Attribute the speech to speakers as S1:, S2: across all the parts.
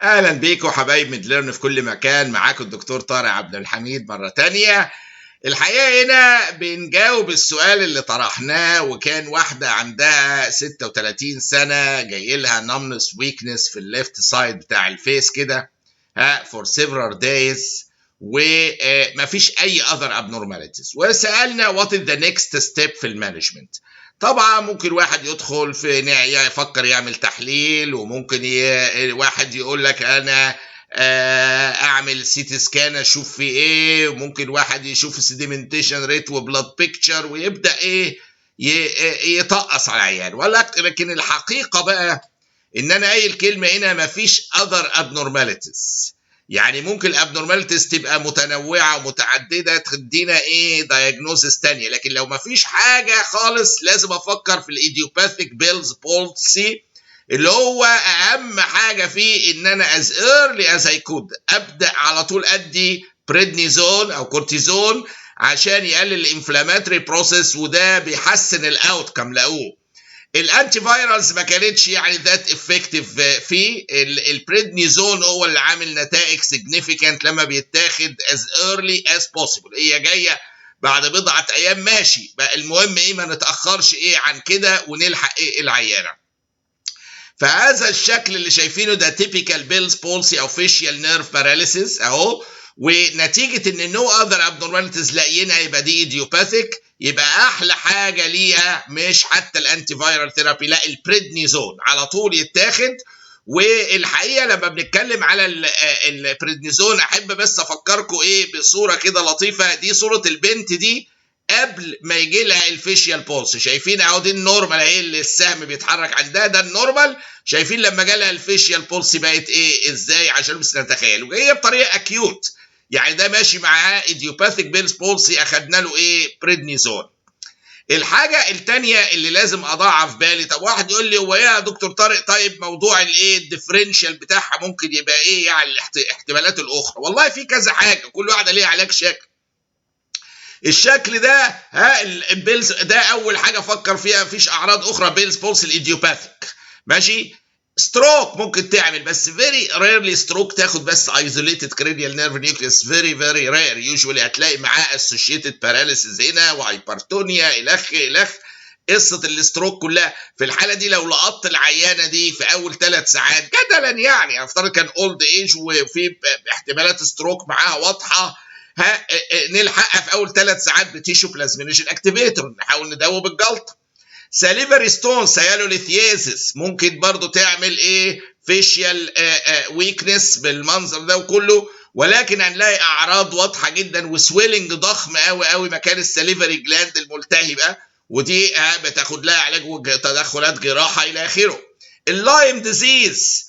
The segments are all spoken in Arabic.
S1: اهلا بيكم حبايب ميدليرن في كل مكان. معاكم الدكتور طارق عبد الحميد مره تانية. الحقيقه هنا بنجاوب السؤال اللي طرحناه، وكان واحده عندها 36 سنه جاي لها نمنس ويكنس في الليفت سايد بتاع الفيس كده for several days، ومفيش اي other abnormalities، وسالنا what is the next step في المانجمنت. طبعا ممكن واحد يدخل في يفكر يعمل تحليل، وممكن واحد يقول لك انا اعمل سيتي سكان اشوف في ايه، وممكن واحد يشوف سيديمنتيشن ريت وبلاد بيكتشر ويبدا ايه يطقس على العيان. ولكن الحقيقه بقى ان انا قايل كلمه هنا مفيش other abnormalities. يعني ممكن الابنورماليتيز تبقى متنوعه ومتعدده تدينا ايه دايجنوزس تانية، لكن لو مفيش حاجه خالص لازم افكر في الايديوباثيك بيلز بولسي، اللي هو اهم حاجه فيه ان انا as early as I could ابدا على طول ادي بريدنيزون او كورتيزون عشان يقلل الانفلاماتوري بروسيس، وده بيحسن الاوت كم. لقوه الانتي فايرالز ما كانتش يعني ذات افكتيف فيه. البريدنيزون هو اللي عامل نتائج سيجنيفيكانت لما بيتاخد as early as possible. هي جايه بعد بضعه ايام ماشي بقى، المهم ايه ما نتاخرش ايه عن كده ونلحق ايه العيانه. فهذا الشكل اللي شايفينه ده تيبيكال بيلز بولسي او فيشيال نيرف باراليسيس اهو، ونتيجه ان نو اذر ابنورماليتيز لاقيينها يبقى دي ايديوباثيك. يبقى احلى حاجه ليها مش حتى الانتي فايرال ثيرابي، لا البريدنيزون على طول يتاخد. والحقيقه لما بنتكلم على البريدنيزون احب بس افكركم ايه بصوره كده لطيفه. دي صوره البنت دي قبل ما يجي لها الفيشيال بولس، شايفين اهو دي النورمال اهي اللي السهم بيتحرك عندها، ده النورمال. شايفين لما جالها الفيشيال بولس بقت ايه ازاي عشان بس نتخيل، وهي بطريقه اكيوت. يعني ده ماشي معاه ايديوباثيك بيلز بولسي اخدنا له ايه بريدنيزون. الحاجه الثانيه اللي لازم اضاعف بالي، طب واحد يقول لي هو ايه يا دكتور طارق طيب موضوع الايه الديفرنشال بتاعها ممكن يبقى ايه يعني الاحتمالات الاخرى؟ والله في كذا حاجه كل واحده ليها علاج شكل. الشكل ده البيلز ده اول حاجه فكر فيها، مفيش اعراض اخرى بيلز بولس الايديوباثيك ماشي. ستروك ممكن تعمل بس very rarely ستروك تاخد بس isolated cranial nerve nucleus very very rare. usually هتلاقي معاه associated paralysis هنا وهايبرتونيا الخ. قصه الاستروك كلها في الحاله دي لو لقطت العيانه دي في اول 3 ساعات جدلا، يعني افترض كان اولد ايج وفي احتمالات ستروك معاها واضحه، نلحقها في اول 3 ساعات بتيشو بلازمينيشن اكتيفيتور، نحاول ندوب الجلطه. ساليفري ستون سيالوليثيازيس ممكن برضو تعمل ايه فيشيال ويكنس بالمنظر ده وكله، ولكن هنلاقي اعراض واضحه جدا وسويلنج ضخم قوي قوي مكان الساليفري جلاند الملتهبه، ودي بتاخد لها علاج وتدخلات جراحه الى اخره. اللايم ديزيز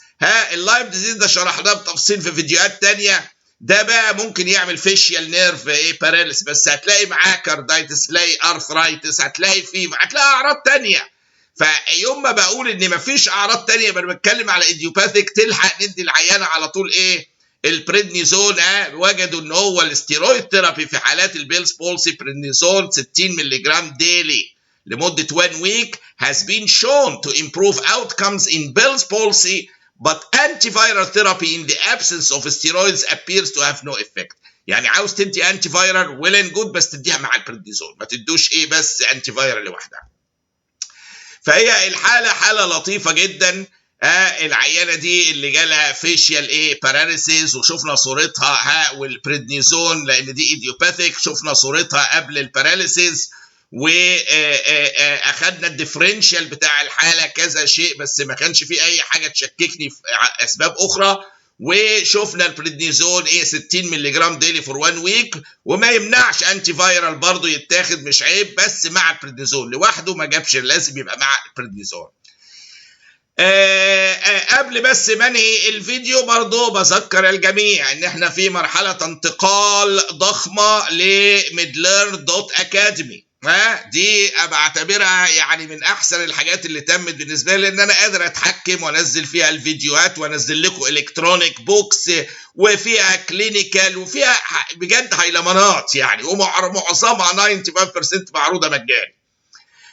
S1: اللايم ديزيز ده شرحناه بتفصيل في فيديوهات تانية. ده بقى ممكن يعمل فيشيال نيرف ايه باراليس، بس هتلاقي معاه كاردايتس، تلاقي ارثرايتس، هتلاقي فيفر، هتلاقي اعراض تانية. فيوم ما بقول ان مفيش اعراض تانية انا بتكلم على ايديوباثيك، تلحق ندي العيانه على طول ايه البريدنيزون. وجدوا ان هو الاستيرويد ثيرابي في حالات البيلز بولسي بريدنيزون 60 مللي جرام ديلي لمده 1 week has been shown to improve outcomes in Bell's palsy, but antiviral therapy in the absence of steroids appears to have no effect. يعني عاوز تدي انتي فايرال ويل اند جود، بس تديها مع البريدنيزون، ما تدوش ايه بس انتي فايرال لوحدها. فهي الحاله حاله لطيفه جدا. العيانه دي اللي جالها فيشيال ايه باراليسيس وشفنا صورتها والبريدنيزون لان دي ايديوباثيك، شفنا صورتها قبل الباراليسيس، واخدنا الديفرنشال بتاع الحاله كذا شيء، بس ما كانش فيه اي حاجه تشككني في اسباب اخرى. وشفنا البريدنيزون ايه 60 مللي جرام ديلي فور 1 ويك، وما يمنعش انتي فايرال برضه يتاخد مش عيب، بس مع البريدنيزون لوحده ما جابش، لازم يبقى مع البريدنيزون. قبل بس منهي الفيديو برضو بذكر الجميع ان احنا في مرحلة انتقال ضخمة لميدليرن.academy. دي بعتبرها يعني من احسن الحاجات اللي تمت بالنسبه لي، ان انا قادر اتحكم وانزل فيها الفيديوهات وانزل لكم الكترونيك بوكس وفيها كلينيكال وفيها بجد هيلمانات يعني، ومعظمها 95% معروضه مجاني.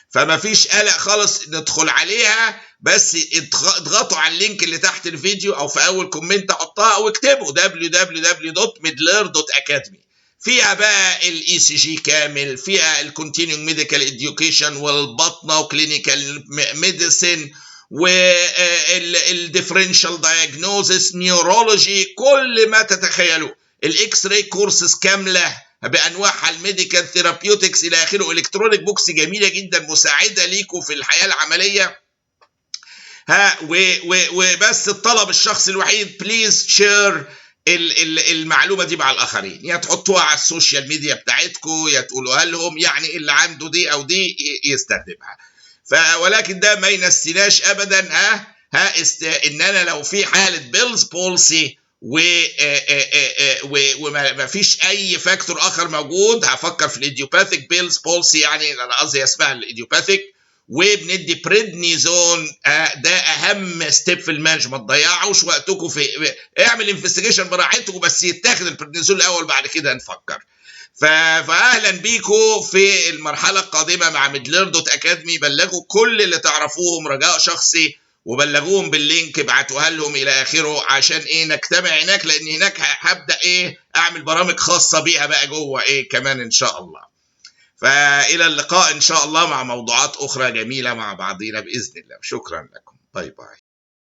S1: فما فيش قلق خالص ندخل عليها، بس اضغطوا على اللينك اللي تحت الفيديو او في اول كومنت احطها، او اكتبوا www.midler.academy. فيها بقى الاي سي جي كامل، فيها الكونتينيوم ميديكال اديوكيشن والبطنه وكلينيكال ميديسن والديفرنشال دايجنوزس، نيورولوجي، كل ما تتخيلوا. الاكس راي كورسز كامله بانواعها، الميديكال ثيرابيوتكس الى اخره. الكترونيك بوكس جميله جدا مساعده ليكم في الحياه العمليه. وبس الطلب الشخصي الوحيد، بليز شير المعلومه دي مع الاخرين، يا تحطوها على السوشيال ميديا بتاعتكم، يا تقولوها لهم، يعني اللي عنده دي او دي يستخدمها. ولكن ده ما ينسيناش ابدا ان انا لو في حاله بيلز بولسي وما فيش اي فاكتور اخر موجود، هفكر في الايديوباثيك بيلز بولسي، يعني انا قصدي اسمها الايديوباثيك، وبندي بريدنيزون. ده اهم ستيب في المانج، ما تضيعوش وقتكم في اعمل انفستيجيشن براحتكم، بس يتاخد البريدنيزون الاول بعد كده نفكر. فاهلا بيكم في المرحله القادمه مع midler.academy. بلغوا كل اللي تعرفوهم رجاء شخصي، وبلغوهم باللينك، ابعتوها لهم الى اخره، عشان نجتمع هناك، لان هناك هبدا اعمل برامج خاصه بيها بقى جوه كمان ان شاء الله. فالى اللقاء ان شاء الله مع موضوعات اخرى جميله مع بعضنا باذن الله. شكرا لكم، باي باي.